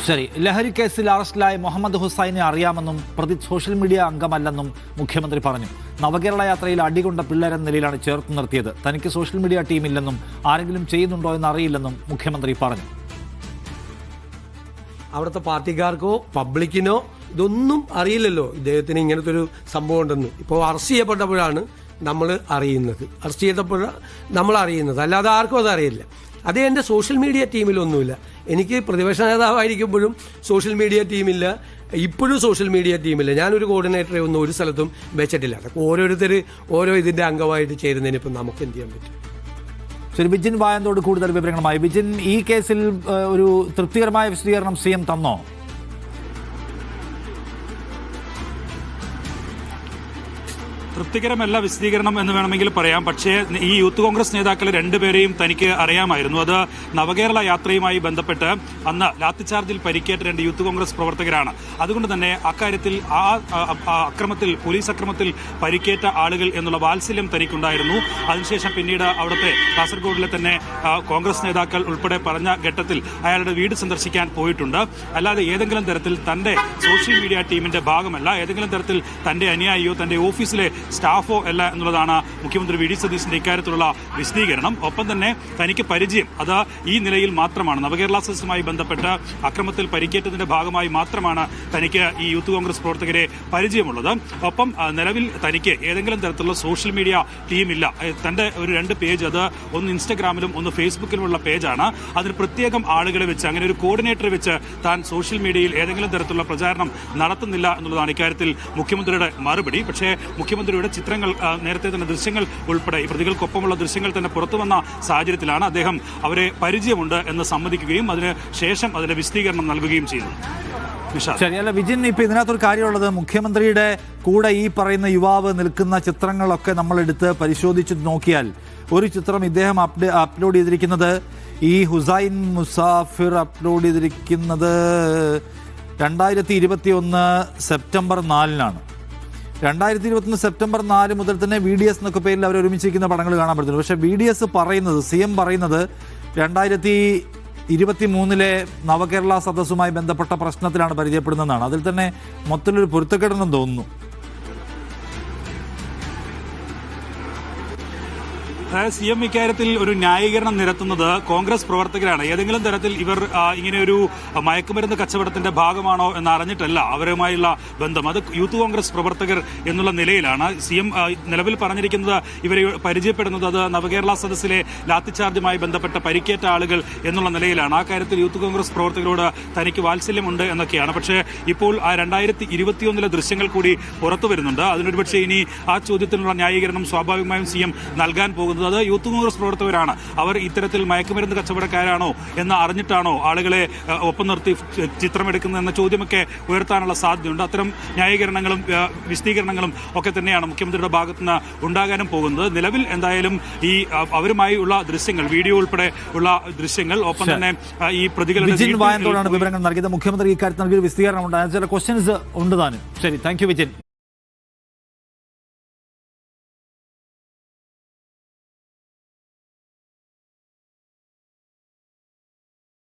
ശരി, ലഹരി കേസിൽ അറസ്റ്റിലായ മുഹമ്മദ് ഹുസൈനെ അറിയാമെന്നും പ്രതി സോഷ്യൽ മീഡിയ അംഗമല്ലെന്നും മുഖ്യമന്ത്രി പറഞ്ഞു. നവകേരള യാത്രയിൽ അടികൊണ്ട പിള്ളേരെന്ന നിലയിലാണ് ചേർത്ത് നിർത്തിയത്. തനിക്ക് സോഷ്യൽ മീഡിയ ടീമില്ലെന്നും ആരെങ്കിലും ചെയ്യുന്നുണ്ടോ എന്ന് അറിയില്ലെന്നും മുഖ്യമന്ത്രി പറഞ്ഞു. അവിടുത്തെ പാർട്ടിക്കാർക്കോ പബ്ലിക്കിനോ ഇതൊന്നും അറിയില്ലല്ലോ ഇദ്ദേഹത്തിന് ഇങ്ങനത്തെ ഒരു സംഭവം ഉണ്ടെന്ന്. ഇപ്പോൾ അറസ്റ്റ് ചെയ്യപ്പെട്ടപ്പോഴാണ് നമ്മൾ അറിയുന്നത്. അറസ്റ്റ് ചെയ്തപ്പോഴാണ് നമ്മൾ അറിയുന്നത്, അല്ലാതെ ആർക്കും അത് അറിയില്ല. അതേ എൻ്റെ സോഷ്യൽ മീഡിയ ടീമിലൊന്നുമില്ല. എനിക്ക് പ്രതിപക്ഷ നേതാവായിരിക്കുമ്പോഴും സോഷ്യൽ മീഡിയ ടീമില്ല, ഇപ്പോഴും സോഷ്യൽ മീഡിയ ടീമില്ല. ഞാനൊരു കോർഡിനേറ്ററെ ഒന്നും ഒരു സ്ഥലത്തും വെച്ചിട്ടില്ല. അതൊക്കെ ഓരോരുത്തർ ഓരോ ഇതിൻ്റെ അംഗമായിട്ട് ചേരുന്നതിന് ഇപ്പം നമുക്ക് എന്ത് ചെയ്യാൻ പറ്റും? ശരി, വിജിൻ വായന്തോട് കൂടുതൽ വിവരങ്ങളുമായി. വിജിൻ, ഈ കേസിൽ ഒരു തൃപ്തികരമായ വിശദീകരണം CM തന്നോ? തൃപ്തികരമല്ല വിശദീകരണം എന്ന് വേണമെങ്കിൽ പറയാം. പക്ഷേ ഈ യൂത്ത് കോൺഗ്രസ് നേതാക്കളെ രണ്ടുപേരെയും തനിക്ക് അറിയാമായിരുന്നു. അത് നവകേരള യാത്രയുമായി ബന്ധപ്പെട്ട് അന്ന് ലാത്തിച്ചാർജിൽ പരിക്കേറ്റ 2 യൂത്ത് കോൺഗ്രസ് പ്രവർത്തകരാണ്. അതുകൊണ്ട് തന്നെ അക്കാര്യത്തിൽ അക്രമത്തിൽ, പോലീസ് അക്രമത്തിൽ പരിക്കേറ്റ ആളുകൾ എന്നുള്ള വാത്സല്യം തനിക്കുണ്ടായിരുന്നു. അതിനുശേഷം പിന്നീട് അവിടുത്തെ കാസർഗോഡിലെ തന്നെ കോൺഗ്രസ് നേതാക്കൾ ഉൾപ്പെടെ പറഞ്ഞ ഘട്ടത്തിൽ അയാളുടെ വീട് സന്ദർശിക്കാൻ പോയിട്ടുണ്ട്. അല്ലാതെ ഏതെങ്കിലും തരത്തിൽ തന്റെ സോഷ്യൽ മീഡിയ ടീമിന്റെ ഭാഗമല്ല, ഏതെങ്കിലും തരത്തിൽ തന്റെ അനുയായിയോ തന്റെ ഓഫീസിലെ സ്റ്റാഫോ അല്ല എന്നുള്ളതാണ് മുഖ്യമന്ത്രി വി ഡി സതീശന്റെ ഇക്കാര്യത്തിലുള്ള വിശദീകരണം. ഒപ്പം തന്നെ തനിക്ക് പരിചയം അത് ഈ നിലയിൽ മാത്രമാണ്. നവകേരള സദസ്സുമായി ബന്ധപ്പെട്ട് അക്രമത്തിൽ പരിക്കേറ്റതിന്റെ ഭാഗമായി മാത്രമാണ് തനിക്ക് ഈ യൂത്ത് കോൺഗ്രസ് പ്രവർത്തകരെ പരിചയമുള്ളത്. ഒപ്പം നിലവിൽ തനിക്ക് ഏതെങ്കിലും തരത്തിലുള്ള സോഷ്യൽ മീഡിയ ടീമില്ല. തന്റെ ഒരു 2 പേജ്, അത് ഒന്ന് ഇൻസ്റ്റഗ്രാമിലും ഒന്ന് ഫേസ്ബുക്കിലുമുള്ള പേജാണ്. അതിന് പ്രത്യേകം ആളുകളെ വെച്ച്, അങ്ങനെ ഒരു കോർഡിനേറ്ററെ വെച്ച് താൻ സോഷ്യൽ മീഡിയയിൽ ഏതെങ്കിലും തരത്തിലുള്ള പ്രചാരണം നടത്തുന്നില്ല എന്നുള്ളതാണ് ഇക്കാര്യത്തിൽ മുഖ്യമന്ത്രിയുടെ മറുപടി. പക്ഷേ മുഖ്യമന്ത്രിയുടെ ചിത്രങ്ങൾ, നേരത്തെ തന്നെ ദൃശ്യങ്ങൾ ഉൾപ്പെടെ ഈ പ്രതികൾക്കൊപ്പമുള്ള ദൃശ്യങ്ങൾ തന്നെ പുറത്തു വന്ന സാഹചര്യത്തിലാണ് അദ്ദേഹം അവരെ പരിചയമുണ്ട് എന്ന് സമ്മതിക്കുകയും അതിന് ശേഷം അതിന്റെ വിശദീകരണം നൽകുകയും ചെയ്തു. ശരിയല്ല വിജിൻ, ഇപ്പൊ ഇതിനകത്തൊരു കാര്യമുള്ളത്, മുഖ്യമന്ത്രിയുടെ കൂടെ ഈ പറയുന്ന യുവാവ് നിൽക്കുന്ന ചിത്രങ്ങളൊക്കെ നമ്മളെടുത്ത് പരിശോധിച്ച് നോക്കിയാൽ ഒരു ചിത്രം ഇദ്ദേഹം അപ്ലോഡ് ചെയ്തിരിക്കുന്നത്, ഈ ഹുസൈൻ മുസാഫിർ അപ്ലോഡ് ചെയ്തിരിക്കുന്നത് 2021 സെപ്റ്റംബർ 4-നാണ്. 2021 സെപ്റ്റംബർ 4 മുതൽ തന്നെ VDS എന്നൊക്കെ പേരിൽ അവർ ഒരുമിച്ചിരിക്കുന്ന പടങ്ങൾ കാണാൻ പറ്റുന്നു. പക്ഷേ VDS പറയുന്നത്, CM പറയുന്നത് 2023 നവകേരള സദസ്സുമായി ബന്ധപ്പെട്ട പ്രശ്നത്തിലാണ് പരിചയപ്പെടുന്നതെന്നാണ്. അതിൽ തന്നെ മൊത്തത്തിലൊരു പൊരുത്തക്കേടെന്ന് തോന്നുന്നു. CM ഇക്കാര്യത്തിൽ ഒരു ന്യായീകരണം നിരത്തുന്നത് കോൺഗ്രസ് പ്രവർത്തകരാണ്. ഏതെങ്കിലും തരത്തിൽ ഇവർ ഇങ്ങനെയൊരു മയക്കുമരുന്ന് കച്ചവടത്തിന്റെ ഭാഗമാണോ എന്ന് അറിഞ്ഞിട്ടല്ല അവരുമായുള്ള ബന്ധം. അത് യൂത്ത് കോൺഗ്രസ് പ്രവർത്തകർ എന്നുള്ള നിലയിലാണ്. CM നിലവിൽ പറഞ്ഞിരിക്കുന്നത് ഇവരെ പരിചയപ്പെടുന്നത് അത് നവകേരള സദസ്സിലെ ലാത്തിച്ചാർജുമായി ബന്ധപ്പെട്ട പരിക്കേറ്റ ആളുകൾ എന്നുള്ള നിലയിലാണ്. ആ കാര്യത്തിൽ യൂത്ത് കോൺഗ്രസ് പ്രവർത്തകരോട് തനിക്ക് വാത്സല്യമുണ്ട് എന്നൊക്കെയാണ്. പക്ഷേ ഇപ്പോൾ ആ 2021 ദൃശ്യങ്ങൾ കൂടി പുറത്തു വരുന്നുണ്ട്. അതിനൊരു പക്ഷേ ഇനി ആ ചോദ്യത്തിനുള്ള ന്യായീകരണം സ്വാഭാവികമായും CM നൽകാൻ പോകുന്നത് അത് യൂത്ത് കോൺഗ്രസ് പ്രവർത്തകരാണ്. അവർ ഇത്തരത്തിൽ മയക്കുമരുന്ന് കച്ചവടക്കാരാണോ എന്ന് അറിഞ്ഞിട്ടാണോ ആളുകളെ ഒപ്പം നിർത്തി ചിത്രമെടുക്കുന്നത് എന്ന ചോദ്യമൊക്കെ ഉയർത്താനുള്ള സാധ്യതയുണ്ട്. അത്തരം ന്യായീകരണങ്ങളും വിശദീകരണങ്ങളും ഒക്കെ തന്നെയാണ് മുഖ്യമന്ത്രിയുടെ ഭാഗത്തുനിന്ന് ഉണ്ടാകാനും പോകുന്നത്. നിലവിൽ എന്തായാലും ഈ അവരുമായി ഉള്ള ദൃശ്യങ്ങൾ, വീഡിയോ ഉൾപ്പെടെ ഉള്ള ദൃശ്യങ്ങൾ, ഒപ്പം തന്നെ ഈ പ്രതികളുടെ വിവരങ്ങൾ നൽകിയത് മുഖ്യമന്ത്രി ഇക്കാര്യത്തിൽ നൽകിയ വിശദീകരണം ഉണ്ട്. ചില ക്വസ്റ്റ്യൻസ് ഉണ്ട് താനും. ശരി, താങ്ക് യു വിജിൻ.